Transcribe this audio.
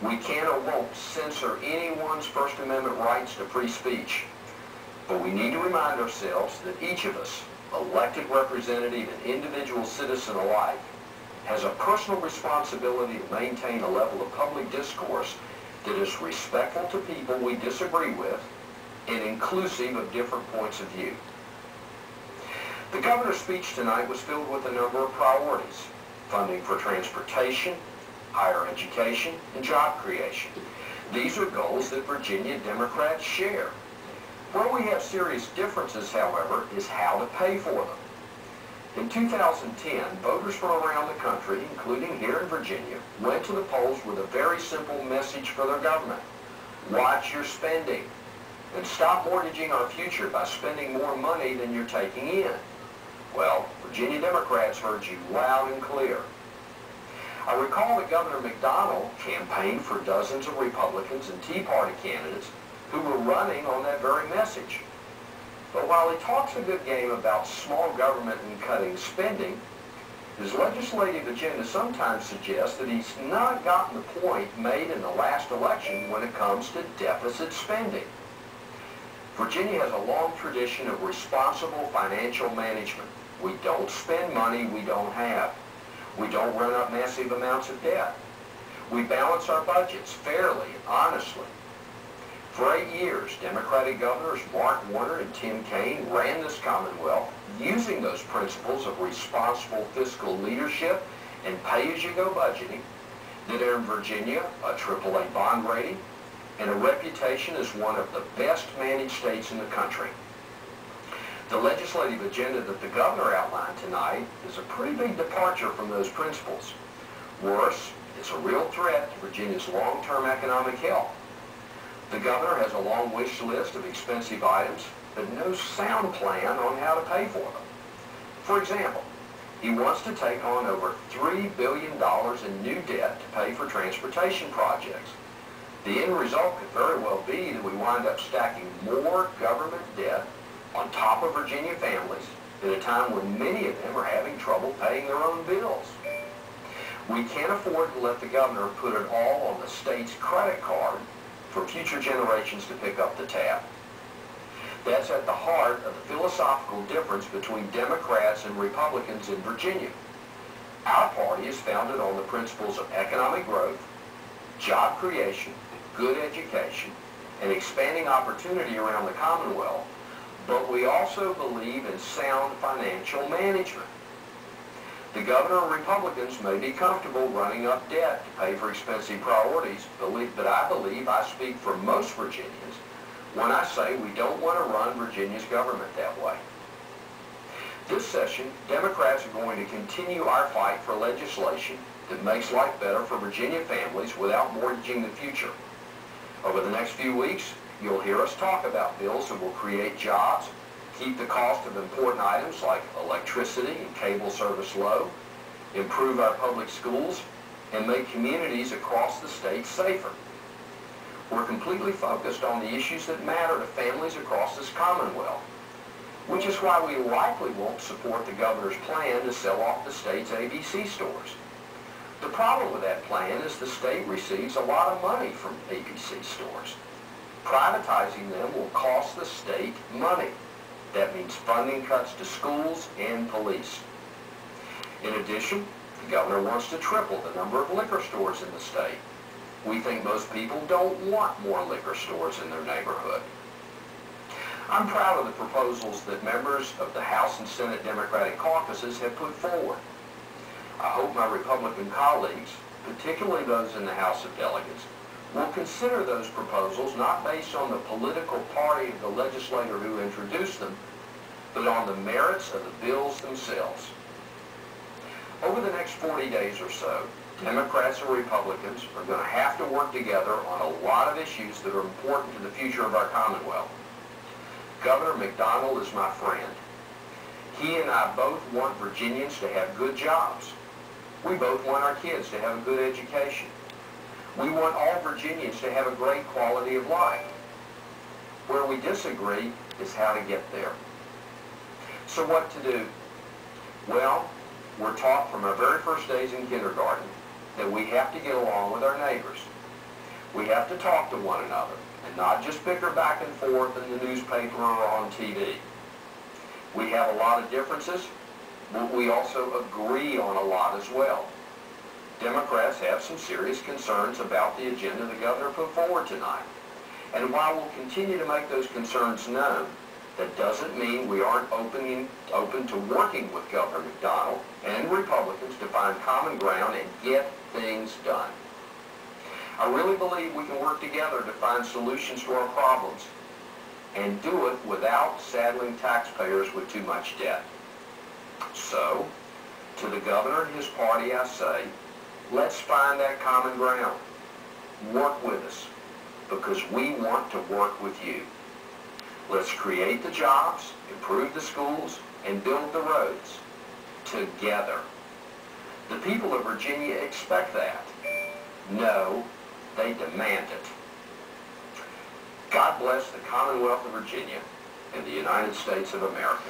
We can or won't censor anyone's First Amendment rights to free speech. But we need to remind ourselves that each of us, elected representative and individual citizen alike, has a personal responsibility to maintain a level of public discourse that is respectful to people we disagree with and inclusive of different points of view. The governor's speech tonight was filled with a number of priorities: funding for transportation, higher education, and job creation. These are goals that Virginia Democrats share. Where we have serious differences, however, is how to pay for them. In 2010, voters from around the country, including here in Virginia, went to the polls with a very simple message for their government: watch your spending, and stop mortgaging our future by spending more money than you're taking in. Well, Virginia Democrats heard you loud and clear. I recall that Governor McDonnell campaigned for dozens of Republicans and Tea Party candidates who were running on that very message. But while he talks a good game about small government and cutting spending, his legislative agenda sometimes suggests that he's not gotten the point made in the last election when it comes to deficit spending. Virginia has a long tradition of responsible financial management. We don't spend money we don't have. We don't run up massive amounts of debt. We balance our budgets fairly and honestly. For 8 years, Democratic governors Mark Warner and Tim Kaine ran this Commonwealth using those principles of responsible fiscal leadership and pay-as-you-go budgeting that earned Virginia a AAA bond rating and a reputation as one of the best managed states in the country. The legislative agenda that the governor outlined tonight is a pretty big departure from those principles. Worse, it's a real threat to Virginia's long-term economic health. The governor has a long wish list of expensive items, but no sound plan on how to pay for them. For example, he wants to take on over $3 billion in new debt to pay for transportation projects. The end result could very well be that we wind up stacking more government debt on top of Virginia families at a time when many of them are having trouble paying their own bills. We can't afford to let the governor put it all on the state's credit card for future generations to pick up the tab. That's at the heart of the philosophical difference between Democrats and Republicans in Virginia. Our party is founded on the principles of economic growth, job creation, good education, and expanding opportunity around the Commonwealth, but we also believe in sound financial management. The governor and Republicans may be comfortable running up debt to pay for expensive priorities, but I believe I speak for most Virginians when I say we don't want to run Virginia's government that way. This session, Democrats are going to continue our fight for legislation that makes life better for Virginia families without mortgaging the future. Over the next few weeks, you'll hear us talk about bills that will create jobs, keep the cost of important items like electricity and cable service low, improve our public schools, and make communities across the state safer. We're completely focused on the issues that matter to families across this Commonwealth, which is why we likely won't support the governor's plan to sell off the state's ABC stores. The problem with that plan is the state receives a lot of money from ABC stores. Privatizing them will cost the state money. That means funding cuts to schools and police. In addition, the governor wants to triple the number of liquor stores in the state. We think most people don't want more liquor stores in their neighborhood. I'm proud of the proposals that members of the House and Senate Democratic caucuses have put forward. I hope my Republican colleagues, particularly those in the House of Delegates, will consider those proposals not based on the political party of the legislator who introduced them, but on the merits of the bills themselves. Over the next 40 days or so, Democrats and Republicans are going to have to work together on a lot of issues that are important to the future of our Commonwealth. Governor McDonnell is my friend. He and I both want Virginians to have good jobs. We both want our kids to have a good education. We want all Virginians to have a great quality of life. Where we disagree is how to get there. So what to do? Well, we're taught from our very first days in kindergarten that we have to get along with our neighbors. We have to talk to one another and not just bicker back and forth in the newspaper or on TV. We have a lot of differences, but we also agree on a lot as well. Democrats have some serious concerns about the agenda the governor put forward tonight. And while we'll continue to make those concerns known, that doesn't mean we aren't open to working with Governor McDonnell and Republicans to find common ground and get things done. I really believe we can work together to find solutions to our problems and do it without saddling taxpayers with too much debt. So, to the governor and his party I say, let's find that common ground. Work with us, because we want to work with you. Let's create the jobs, improve the schools, and build the roads together. The people of Virginia expect that. No, they demand it. God bless the Commonwealth of Virginia and the United States of America.